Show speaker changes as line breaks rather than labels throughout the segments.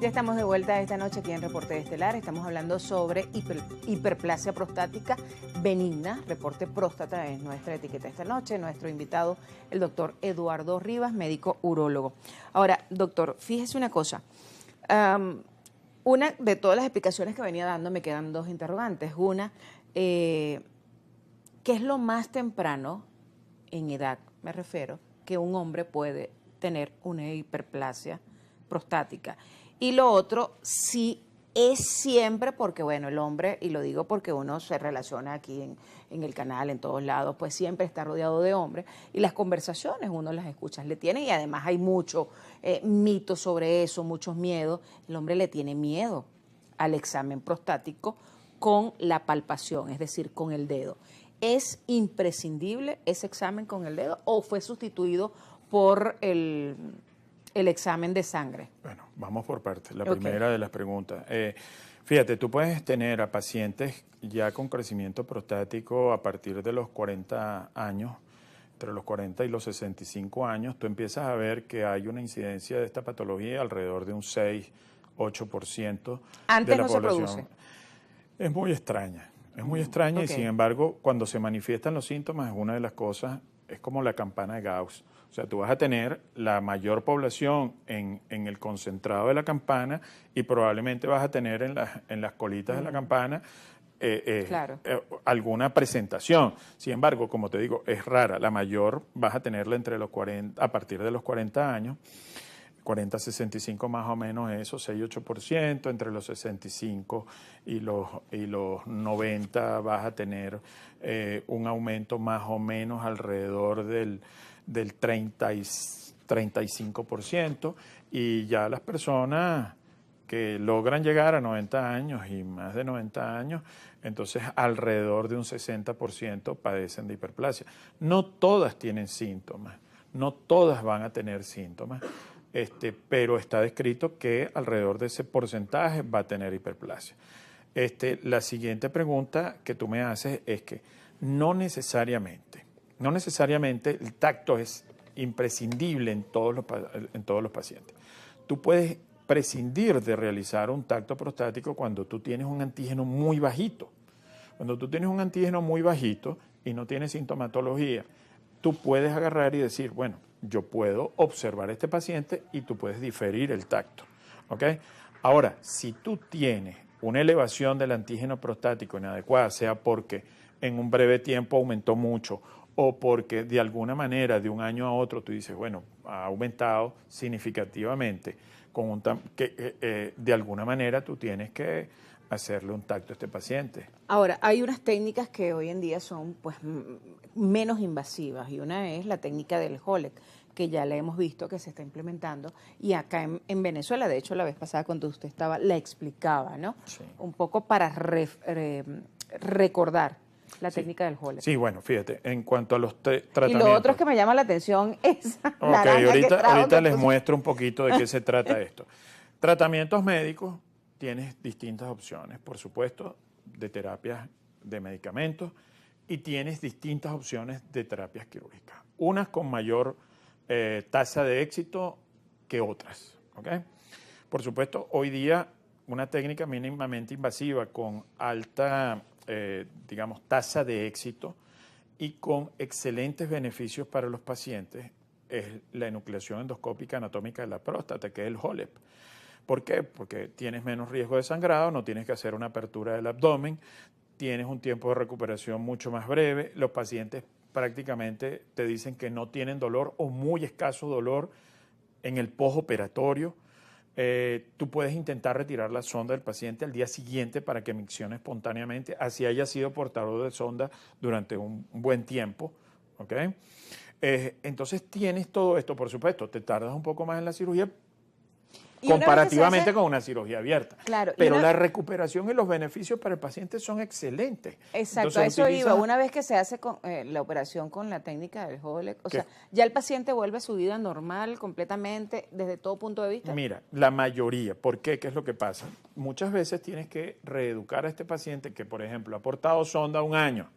Ya estamos de vuelta esta noche aquí en Reporte Estelar. Estamos hablando sobre hiperplasia prostática benigna. Reporte Próstata es nuestra etiqueta esta noche. Nuestro invitado, el doctor Eduardo Rivas, médico urólogo. Ahora, doctor, fíjese una cosa. Una de todas las explicaciones que venía dando, me quedan dos interrogantes. Una, ¿qué es lo más temprano en edad, me refiero, que un hombre puede tener una hiperplasia prostática? Y lo otro, si es siempre, porque bueno, el hombre, y lo digo porque uno se relaciona aquí en el canal, en todos lados, pues siempre está rodeado de hombres, y las conversaciones uno las escucha, le tiene, y además hay mucho mito sobre eso, muchos miedos. El hombre le tiene miedo al examen prostático con la palpación, es decir, con el dedo. ¿Es imprescindible ese examen con el dedo o fue sustituido por el examen de sangre?
Bueno, vamos por partes. La primera de las preguntas. Fíjate, tú puedes tener a pacientes ya con crecimiento prostático a partir de los 40 años, entre los 40 y los 65 años, tú empiezas a ver que hay una incidencia de esta patología alrededor de un 6-8%
Antes
de la
no
población.
se produce.
Es muy extraña. Es muy extraña y sin embargo, cuando se manifiestan los síntomas, una de las cosas es como la campana de Gauss. O sea, tú vas a tener la mayor población en el concentrado de la campana y probablemente vas a tener en las colitas de la campana alguna presentación. Sin embargo, como te digo, es rara. La mayor vas a tenerla entre los 40, a partir de los 40 años. 40-65 más o menos eso, 6-8%, entre los 65 y los 90 vas a tener un aumento más o menos alrededor del 35%, y ya las personas que logran llegar a 90 años y más de 90 años, entonces alrededor de un 60% padecen de hiperplasia. No todas tienen síntomas, no todas van a tener síntomas. Pero está descrito que alrededor de ese porcentaje va a tener hiperplasia. La siguiente pregunta que tú me haces es que no necesariamente el tacto es imprescindible en todos los pacientes. Tú puedes prescindir de realizar un tacto prostático cuando tú tienes un antígeno muy bajito. Cuando tú tienes un antígeno muy bajito y no tienes sintomatología, tú puedes agarrar y decir, bueno, yo puedo observar a este paciente y tú puedes diferir el tacto, ¿ok? Ahora, si tú tienes una elevación del antígeno prostático inadecuada, sea porque en un breve tiempo aumentó mucho o porque de alguna manera de un año a otro tú dices, bueno, ha aumentado significativamente, de alguna manera tú tienes que hacerle un tacto a este paciente.
Ahora, hay unas técnicas que hoy en día son pues menos invasivas, y una es la técnica del HOLEC, que ya la hemos visto que se está implementando, y acá en Venezuela, de hecho la vez pasada cuando usted estaba, la explicaba, ¿no? Sí. Un poco para recordar la técnica del HOLEC.
Sí, bueno, fíjate, en cuanto a los tratamientos.
Y lo otro es que me llama la atención es
ahorita les muestro un poquito de qué se trata esto. Tratamientos médicos, tienes distintas opciones, por supuesto, de terapias de medicamentos, y tienes distintas opciones de terapias quirúrgicas, unas con mayor tasa de éxito que otras, ¿ok? Por supuesto, hoy día una técnica mínimamente invasiva con alta, tasa de éxito y con excelentes beneficios para los pacientes es la enucleación endoscópica anatómica de la próstata, que es el HOLEP. ¿Por qué? Porque tienes menos riesgo de sangrado, no tienes que hacer una apertura del abdomen, tienes un tiempo de recuperación mucho más breve, los pacientes prácticamente te dicen que no tienen dolor o muy escaso dolor en el postoperatorio. Tú puedes intentar retirar la sonda del paciente al día siguiente para que miccione espontáneamente, así haya sido portador de sonda durante un buen tiempo, ¿ok? Entonces tienes todo esto, por supuesto, te tardas un poco más en la cirugía, comparativamente con una cirugía abierta.
Claro,
pero la recuperación y los beneficios para el paciente son excelentes.
Exacto, entonces, a eso iba. Una vez que se hace la operación con la técnica del HOLEC, o sea, ya el paciente vuelve a su vida normal completamente desde todo punto de vista.
Mira, la mayoría. ¿Por qué? ¿Qué es lo que pasa? Muchas veces tienes que reeducar a este paciente que, por ejemplo, ha portado sonda un año.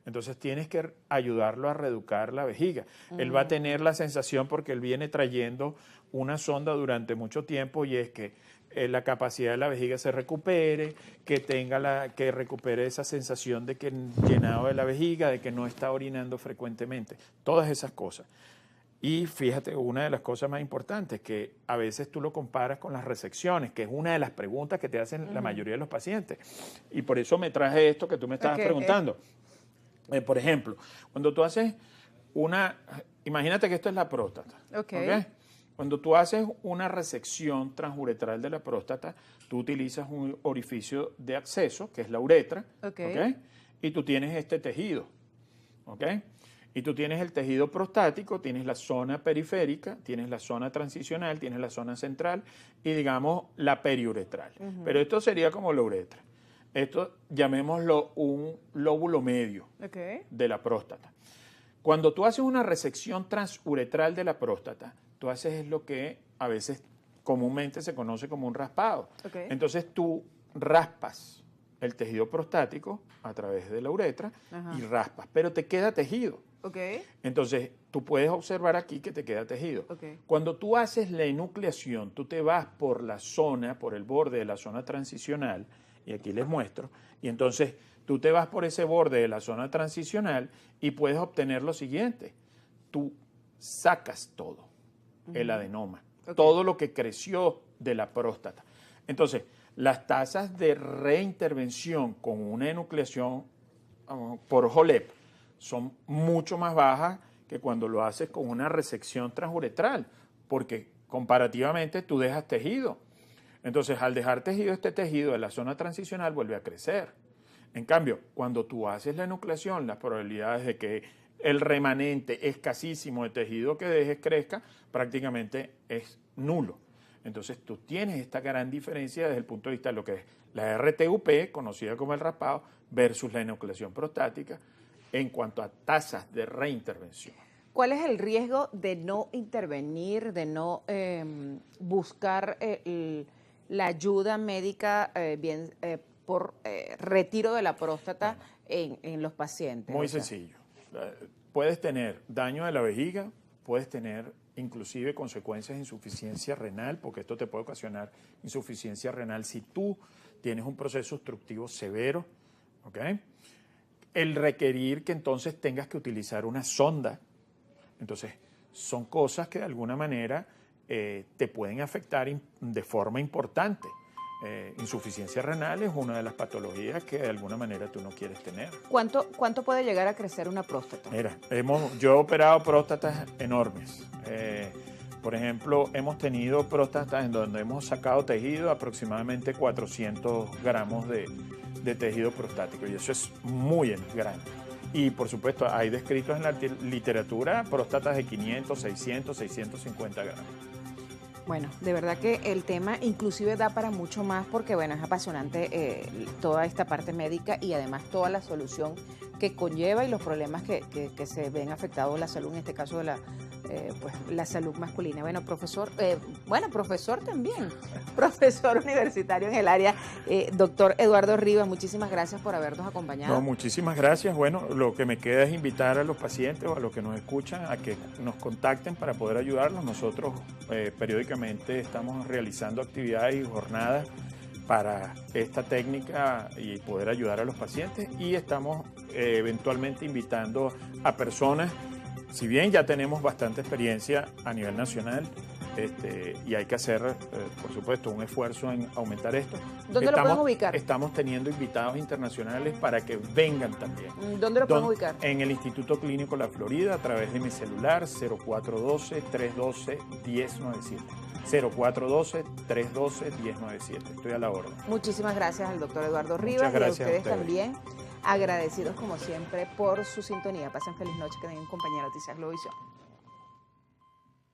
Entonces tienes que ayudarlo a reeducar la vejiga. Él va a tener la sensación, porque él viene trayendo una sonda durante mucho tiempo, y es que la capacidad de la vejiga se recupere, que recupere esa sensación de que llenado de la vejiga, de que no está orinando frecuentemente, todas esas cosas. Y fíjate, una de las cosas más importantes, que a veces tú lo comparas con las resecciones, que es una de las preguntas que te hacen la mayoría de los pacientes. Y por eso me traje esto que tú me estabas preguntando. Por ejemplo, cuando tú haces imagínate que esto es la próstata. ¿Okay? Cuando tú haces una resección transuretral de la próstata, tú utilizas un orificio de acceso, que es la uretra, ¿okay? Y tú tienes este tejido, ¿okay? Y tú tienes el tejido prostático, tienes la zona periférica, tienes la zona transicional, tienes la zona central y, digamos, la periuretral. Pero esto sería como la uretra. Esto llamémoslo un lóbulo medio de la próstata. Cuando tú haces una resección transuretral de la próstata, tú haces lo que a veces comúnmente se conoce como un raspado. Entonces tú raspas el tejido prostático a través de la uretra y raspas, pero te queda tejido. Entonces tú puedes observar aquí que te queda tejido. Cuando tú haces la enucleación, tú te vas por la zona, por el borde de la zona transicional, y aquí les muestro, y entonces tú te vas por ese borde de la zona transicional y puedes obtener lo siguiente. Tú sacas todo, el adenoma, todo lo que creció de la próstata. Entonces, las tasas de reintervención con una enucleación por HoLEP son mucho más bajas que cuando lo haces con una resección transuretral, porque comparativamente tú dejas tejido. Entonces, al dejar tejido, este tejido de la zona transicional vuelve a crecer. En cambio, cuando tú haces la enucleación, las probabilidades de que el remanente escasísimo de tejido que dejes crezca prácticamente es nulo. Entonces, tú tienes esta gran diferencia desde el punto de vista de lo que es la RTUP, conocida como el raspado, versus la enucleación prostática en cuanto a tasas de reintervención.
¿Cuál es el riesgo de no intervenir, de no buscar la ayuda médica por retiro de la próstata en los pacientes?
Muy sencillo. Puedes tener daño de la vejiga, puedes tener inclusive consecuencias de insuficiencia renal, porque esto te puede ocasionar insuficiencia renal si tú tienes un proceso obstructivo severo, ¿ok? El requerir que entonces tengas que utilizar una sonda. Entonces, son cosas que de alguna manera te pueden afectar de forma importante. Insuficiencia renal es una de las patologías que de alguna manera tú no quieres tener.
¿Cuánto puede llegar a crecer una próstata?
Mira, yo he operado próstatas enormes. Por ejemplo, hemos tenido próstatas en donde hemos sacado tejido, aproximadamente 400 gramos de tejido prostático, y eso es muy grande. Y por supuesto, hay descritos en la literatura próstatas de 500, 600, 650 gramos.
Bueno, de verdad que el tema inclusive da para mucho más, porque bueno, es apasionante toda esta parte médica y además toda la solución que conlleva y los problemas que se ven afectados la salud, en este caso de la salud masculina. Bueno, profesor también, profesor universitario en el área, doctor Eduardo Rivas, muchísimas gracias por habernos acompañado.
No, muchísimas gracias. Bueno, lo que me queda es invitar a los pacientes o a los que nos escuchan a que nos contacten para poder ayudarlos. Nosotros periódicamente estamos realizando actividades y jornadas para esta técnica y poder ayudar a los pacientes, y estamos eventualmente invitando a personas, si bien ya tenemos bastante experiencia a nivel nacional, y hay que hacer, por supuesto, un esfuerzo en aumentar esto.
¿Dónde lo pueden ubicar?
Estamos teniendo invitados internacionales para que vengan también.
¿Dónde lo pueden ubicar?
En el Instituto Clínico La Florida, a través de mi celular, 0412-312-1097. 0412-312-1097. Estoy a la orden.
Muchísimas gracias al doctor Eduardo Rivas.
Muchas gracias
y a ustedes también. Agradecidos como siempre por su sintonía. Pasen feliz noche, que tengan compañía de Noticias Globovisión.